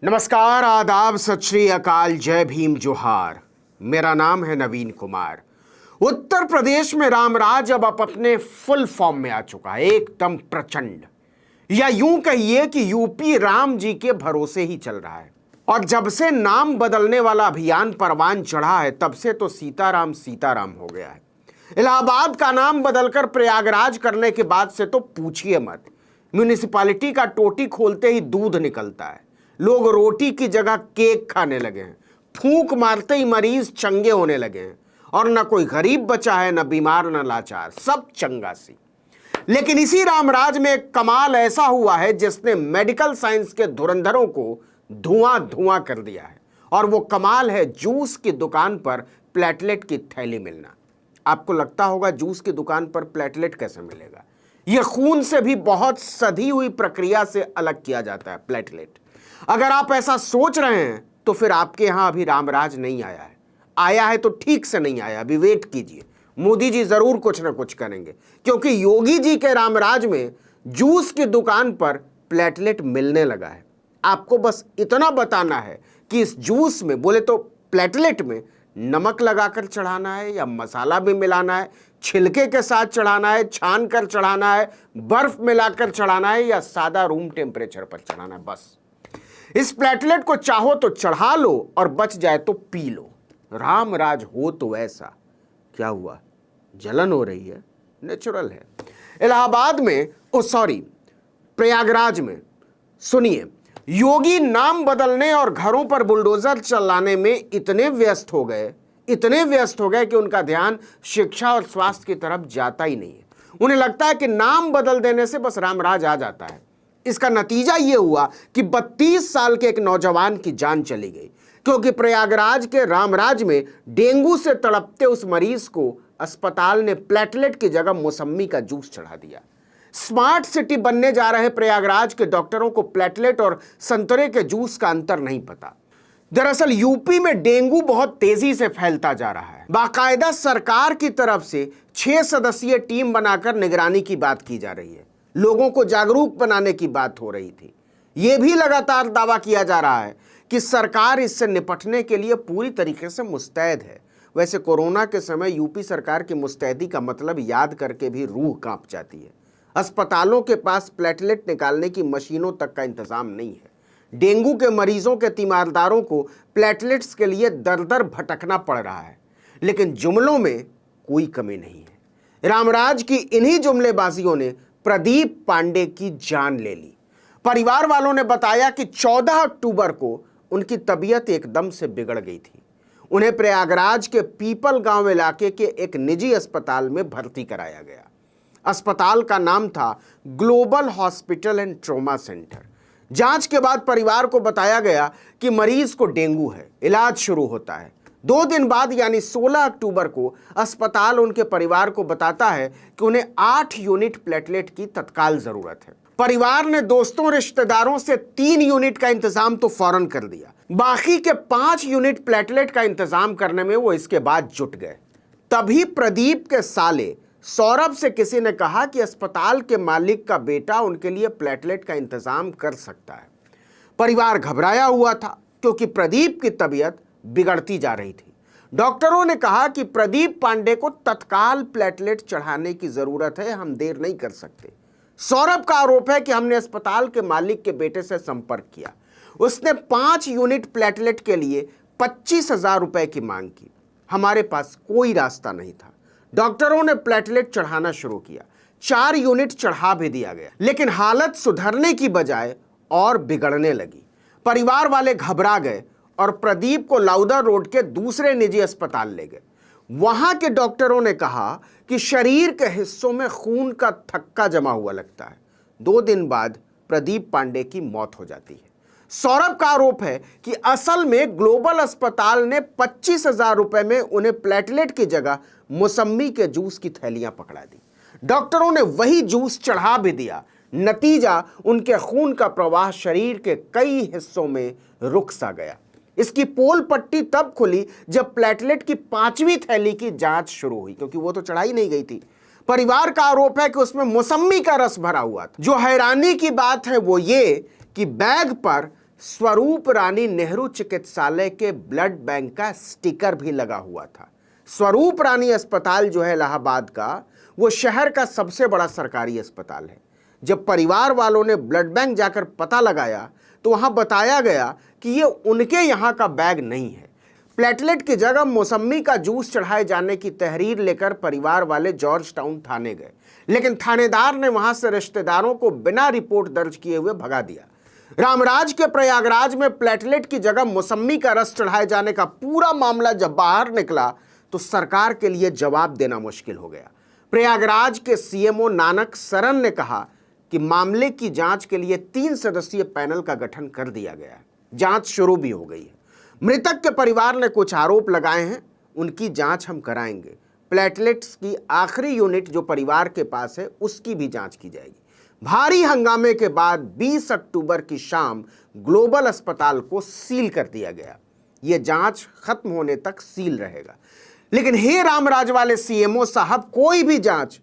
नमस्कार, आदाब, सत श्री अकाल, जय भीम, जोहार। मेरा नाम है नवीन कुमार। उत्तर प्रदेश में रामराज अब अपने फुल फॉर्म में आ चुका है, एकदम प्रचंड, या यूं कहिए कि यूपी राम जी के भरोसे ही चल रहा है। और जब से नाम बदलने वाला अभियान परवान चढ़ा है, तब से तो सीताराम सीताराम हो गया है। इलाहाबाद का नाम बदलकर प्रयागराज करने के बाद से तो पूछिए मत। म्यूनिसिपैलिटी का टोटी खोलते ही दूध निकलता है। लोग रोटी की जगह केक खाने लगे हैं। फूंक मारते ही मरीज चंगे होने लगे हैं। और न कोई गरीब बचा है, न बीमार, न लाचार, सब चंगासी। लेकिन इसी रामराज में एक कमाल ऐसा हुआ है जिसने मेडिकल साइंस के धुरंधरों को धुआं धुआं कर दिया है। और वो कमाल है जूस की दुकान पर प्लेटलेट की थैली मिलना। आपको लगता होगा जूस की दुकान पर प्लेटलेट कैसे मिलेगा? यह खून से भी बहुत सधी हुई प्रक्रिया से अलग किया जाता है प्लेटलेट। अगर आप ऐसा सोच रहे हैं तो फिर आपके यहां अभी रामराज नहीं आया है। आया है तो ठीक से नहीं आया, अभी वेट कीजिए। मोदी जी जरूर कुछ ना कुछ करेंगे, क्योंकि योगी जी के रामराज में जूस की दुकान पर प्लेटलेट मिलने लगा है। आपको बस इतना बताना है कि इस जूस में, बोले तो प्लेटलेट में, नमक लगाकर चढ़ाना है या मसाला भी मिलाना है, छिलके के साथ चढ़ाना है, छान कर चढ़ाना है, बर्फ मिलाकर चढ़ाना है या सादा रूम टेम्परेचर पर चढ़ाना है। बस इस प्लेटलेट को चाहो तो चढ़ा लो और बच जाए तो पी लो। रामराज हो तो ऐसा। क्या हुआ? जलन हो रही है? नेचुरल है। इलाहाबाद में, प्रयागराज में, सुनिए, योगी नाम बदलने और घरों पर बुलडोजर चलाने में इतने व्यस्त हो गए कि उनका ध्यान शिक्षा और स्वास्थ्य की तरफ जाता ही नहीं है। उन्हें लगता है कि नाम बदल देने से बस रामराज आ जाता है। इसका नतीजा यह हुआ कि 32 साल के एक नौजवान की जान चली गई, क्योंकि प्रयागराज के रामराज में डेंगू से तड़पते उस मरीज को अस्पताल ने प्लेटलेट की जगह मौसम्मी का जूस चढ़ा दिया। स्मार्ट सिटी बनने जा रहे प्रयागराज के डॉक्टरों को प्लेटलेट और संतरे के जूस का अंतर नहीं पता। दरअसल यूपी में डेंगू बहुत तेजी से फैलता जा रहा है। बाकायदा सरकार की तरफ से 6 सदस्यीय टीम बनाकर निगरानी की बात की जा रही है। लोगों को जागरूक बनाने की बात हो रही थी। यह भी लगातार दावा किया जा रहा है कि सरकार इससे निपटने के लिए पूरी तरीके से मुस्तैद है। वैसे कोरोना के समय यूपी सरकार की मुस्तैदी का मतलब याद करके भी रूह कांप जाती है। अस्पतालों के पास प्लेटलेट निकालने की मशीनों तक का इंतजाम नहीं है। डेंगू के मरीजों के तीमारदारों को प्लेटलेट्स के लिए दर दर भटकना पड़ रहा है। लेकिन जुमलों में कोई कमी नहीं है। रामराज की इन्हीं जुमलेबाजियों ने प्रदीप पांडे की जान ले ली। परिवार वालों ने बताया कि 14 अक्टूबर को उनकी तबीयत एकदम से बिगड़ गई थी। उन्हें प्रयागराज के पीपल गांव इलाके के एक निजी अस्पताल में भर्ती कराया गया। अस्पताल का नाम था global hospital and trauma centre. जांच के बाद परिवार को बताया गया कि मरीज को डेंगू है। इलाज शुरू होता है। 2 दिन बाद यानी 16 अक्टूबर को अस्पताल उनके परिवार को बताता है कि उन्हें 8 यूनिट प्लेटलेट की तत्काल जरूरत है। परिवार ने दोस्तों रिश्तेदारों से 3 यूनिट का इंतजाम तो फौरन कर दिया। बाकी के 5 यूनिट प्लेटलेट का इंतजाम करने में वो इसके बाद जुट गए। तभी प्रदीप के साले सौरभ से किसी ने कहा कि अस्पताल के मालिक का बेटा उनके लिए प्लेटलेट का इंतजाम कर सकता है। परिवार घबराया हुआ था, क्योंकि प्रदीप की तबीयत बिगड़ती जा रही थी। डॉक्टरों ने कहा कि प्रदीप पांडे को तत्काल प्लेटलेट चढ़ाने की जरूरत है, हम देर नहीं कर सकते। सौरभ का आरोप है कि हमने अस्पताल के मालिक के बेटे से संपर्क किया। उसने 5 यूनिट प्लेटलेट के लिए 25,000 रुपए की मांग की। हमारे पास कोई रास्ता नहीं था। डॉक्टरों ने प्लेटलेट चढ़ाना शुरू किया। 4 यूनिट चढ़ा भी दिया गया, लेकिन हालत सुधरने की बजाय और बिगड़ने लगी। परिवार वाले घबरा गए और प्रदीप को लाउदर रोड के दूसरे निजी अस्पताल ले गए। वहां के डॉक्टरों ने कहा कि शरीर के हिस्सों में खून का थक्का जमा हुआ लगता है। 2 दिन बाद प्रदीप पांडे की मौत हो जाती है। सौरभ का आरोप है कि असल में ग्लोबल अस्पताल ने 25,000 रुपए में उन्हें प्लेटलेट की जगह मौसम्मी के जूस की थैलियां पकड़ा दी। डॉक्टरों ने वही जूस चढ़ा भी दिया। नतीजा, उनके खून का प्रवाह शरीर के कई हिस्सों में रुक सा गया। इसकी पोल पट्टी तब खुली जब प्लेटलेट की 5वीं थैली की जांच शुरू हुई, क्योंकि वो तो चढ़ाई नहीं गई थी। परिवार का आरोप है कि उसमें मौसम्मी का रस भरा हुआ था। जो हैरानी की बात है वो ये कि बैग पर स्वरूप रानी नेहरू चिकित्सालय के ब्लड बैंक का स्टिकर भी लगा हुआ था। स्वरूप रानी अस्पताल जो है इलाहाबाद का, वो शहर का सबसे बड़ा सरकारी अस्पताल है। जब परिवार वालों ने ब्लड बैंक जाकर पता लगाया तो वहां बताया गया कि ये उनके यहां का बैग नहीं है। प्लेटलेट की जगह मौसम्मी का जूस चढ़ाए जाने की तहरीर लेकर परिवार वाले जॉर्ज टाउन थाने गए, लेकिन थानेदार ने वहां से रिश्तेदारों को बिना रिपोर्ट दर्ज किए हुए भगा दिया। रामराज के प्रयागराज में प्लेटलेट की जगह मौसम्मी का रस चढ़ाए जाने का पूरा मामला जब बाहर निकला तो सरकार के लिए जवाब देना मुश्किल हो गया। प्रयागराज के सीएमओ नानक सरन ने कहा कि मामले की जांच के लिए 3 सदस्यीय पैनल का गठन कर दिया गया है। जांच शुरू भी हो गई है। मृतक के परिवार ने कुछ आरोप लगाए हैं, उनकी जांच हम कराएंगे। प्लेटलेट्स की आखिरी यूनिट जो परिवार के पास है उसकी भी जांच की जाएगी। भारी हंगामे के बाद 20 अक्टूबर की शाम ग्लोबल अस्पताल को सील कर दिया गया। यह जांच खत्म होने तक सील रहेगा। लेकिन हे रामराज वाले सीएमओ साहब, कोई भी जांच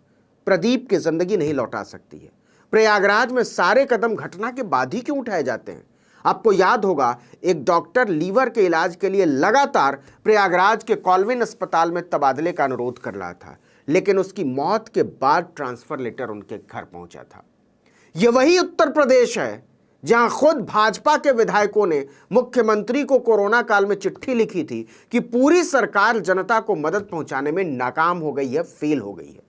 प्रदीप की जिंदगी नहीं लौटा सकती है। प्रयागराज में सारे कदम घटना के बाद ही क्यों उठाए जाते हैं? आपको याद होगा, एक डॉक्टर लीवर के इलाज के लिए लगातार प्रयागराज के कॉल्विन अस्पताल में तबादले का अनुरोध कर रहा था, लेकिन उसकी मौत के बाद ट्रांसफर लेटर उनके घर पहुंचा था। यह वही उत्तर प्रदेश है जहां खुद भाजपा के विधायकों ने मुख्यमंत्री को कोरोना काल में चिट्ठी लिखी थी कि पूरी सरकार जनता को मदद पहुंचाने में नाकाम हो गई है, फेल हो गई है।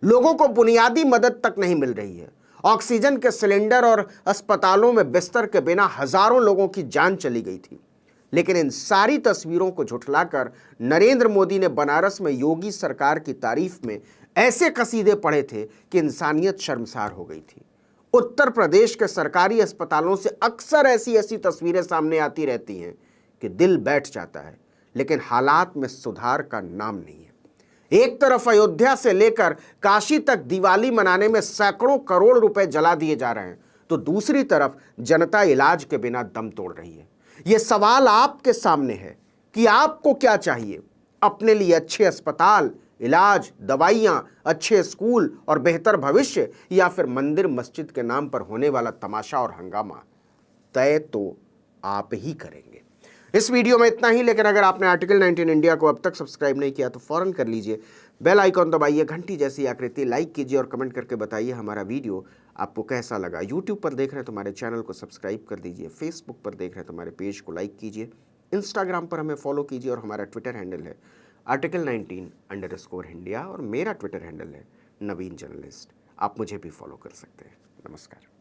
लोगों को बुनियादी मदद तक नहीं मिल रही है। ऑक्सीजन के सिलेंडर और अस्पतालों में बिस्तर के बिना हजारों लोगों की जान चली गई थी। लेकिन इन सारी तस्वीरों को झुठलाकर नरेंद्र मोदी ने बनारस में योगी सरकार की तारीफ में ऐसे कसीदे पढ़े थे कि इंसानियत शर्मसार हो गई थी। उत्तर प्रदेश के सरकारी अस्पतालों से अक्सर ऐसी तस्वीरें सामने आती रहती हैं कि दिल बैठ जाता है, लेकिन हालात में सुधार का नाम नहीं है। एक तरफ अयोध्या से लेकर काशी तक दिवाली मनाने में सैकड़ों करोड़ रुपए जला दिए जा रहे हैं, तो दूसरी तरफ जनता इलाज के बिना दम तोड़ रही है। यह सवाल आपके सामने है कि आपको क्या चाहिए? अपने लिए अच्छे अस्पताल, इलाज, दवाइयां, अच्छे स्कूल और बेहतर भविष्य, या फिर मंदिर मस्जिद के नाम पर होने वाला तमाशा और हंगामा? तय तो आप ही करेंगे। इस वीडियो में इतना ही, लेकिन अगर आपने आर्टिकल 19 इंडिया को अब तक सब्सक्राइब नहीं किया तो फौरन कर लीजिए। बेल आइकॉन दबाइए, घंटी जैसी आकृति लाइक कीजिए और कमेंट करके बताइए हमारा वीडियो आपको कैसा लगा। यूट्यूब पर देख रहे हैं तो हमारे चैनल को सब्सक्राइब कर दीजिए। फेसबुक पर देख रहे हैं तो हमारे पेज को लाइक कीजिए। इंस्टाग्राम पर हमें फॉलो कीजिए और हमारा ट्विटर हैंडल है आर्टिकल 19_ इंडिया और मेरा ट्विटर हैंडल है नवीन जर्नलिस्ट। आप मुझे भी फॉलो कर सकते हैं। नमस्कार।